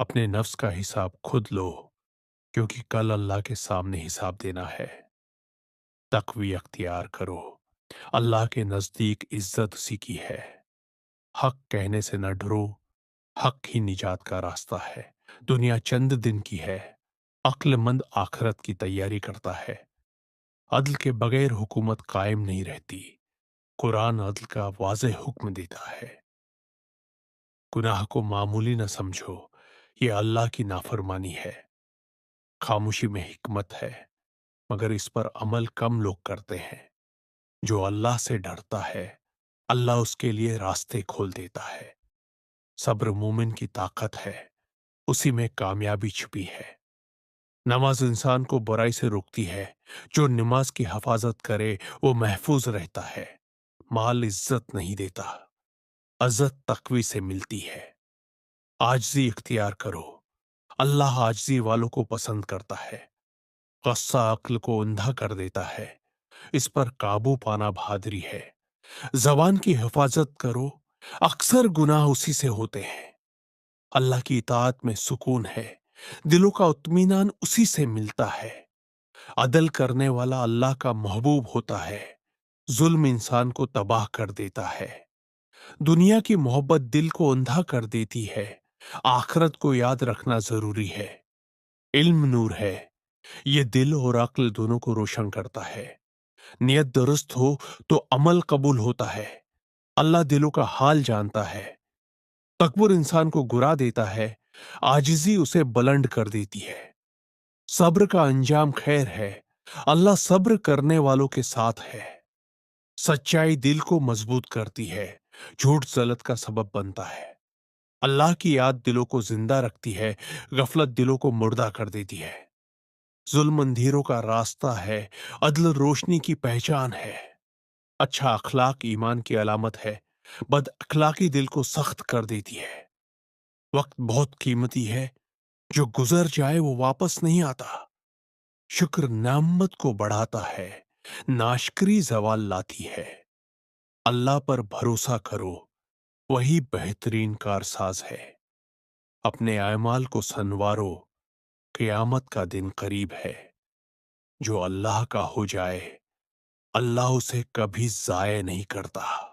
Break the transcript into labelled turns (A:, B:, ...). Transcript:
A: اپنے نفس کا حساب خود لو، کیونکہ کل اللہ کے سامنے حساب دینا ہے۔ تقوی اختیار کرو، اللہ کے نزدیک عزت اسی کی ہے۔ حق کہنے سے نہ ڈرو، حق ہی نجات کا راستہ ہے۔ دنیا چند دن کی ہے، عقل مند آخرت کی تیاری کرتا ہے۔ عدل کے بغیر حکومت قائم نہیں رہتی۔ قرآن عدل کا واضح حکم دیتا ہے۔ گناہ کو معمولی نہ سمجھو، یہ اللہ کی نافرمانی ہے۔ خاموشی میں حکمت ہے، مگر اس پر عمل کم لوگ کرتے ہیں۔ جو اللہ سے ڈرتا ہے، اللہ اس کے لیے راستے کھول دیتا ہے۔ صبر مومن کی طاقت ہے، اسی میں کامیابی چھپی ہے۔ نماز انسان کو برائی سے روکتی ہے، جو نماز کی حفاظت کرے وہ محفوظ رہتا ہے۔ مال عزت نہیں دیتا، عزت تقوی سے ملتی ہے۔ عاجزی اختیار کرو، اللہ عاجزی والوں کو پسند کرتا ہے۔ غصہ عقل کو اندھا کر دیتا ہے، اس پر قابو پانا بہادری ہے۔ زبان کی حفاظت کرو، اکثر گناہ اسی سے ہوتے ہیں۔ اللہ کی اطاعت میں سکون ہے، دلوں کا اطمینان اسی سے ملتا ہے۔ عدل کرنے والا اللہ کا محبوب ہوتا ہے، ظلم انسان کو تباہ کر دیتا ہے۔ دنیا کی محبت دل کو اندھا کر دیتی ہے، آخرت کو یاد رکھنا ضروری ہے۔ علم نور ہے، یہ دل اور عقل دونوں کو روشن کرتا ہے۔ نیت درست ہو تو عمل قبول ہوتا ہے۔ اللہ دلوں کا حال جانتا ہے۔ تکبر انسان کو گرا دیتا ہے، عاجزی اسے بلند کر دیتی ہے۔ صبر کا انجام خیر ہے، اللہ صبر کرنے والوں کے ساتھ ہے۔ سچائی دل کو مضبوط کرتی ہے، جھوٹ ذلت کا سبب بنتا ہے۔ اللہ کی یاد دلوں کو زندہ رکھتی ہے، غفلت دلوں کو مردہ کر دیتی ہے۔ ظلم اندھیروں کا راستہ ہے، عدل روشنی کی پہچان ہے۔ اچھا اخلاق ایمان کی علامت ہے، بد اخلاقی دل کو سخت کر دیتی ہے۔ وقت بہت قیمتی ہے، جو گزر جائے وہ واپس نہیں آتا۔ شکر نعمت کو بڑھاتا ہے، ناشکری زوال لاتی ہے۔ اللہ پر بھروسہ کرو، وہی بہترین کارساز ہے۔ اپنے اعمال کو سنوارو، قیامت کا دن قریب ہے۔ جو اللہ کا ہو جائے، اللہ اسے کبھی ضائع نہیں کرتا۔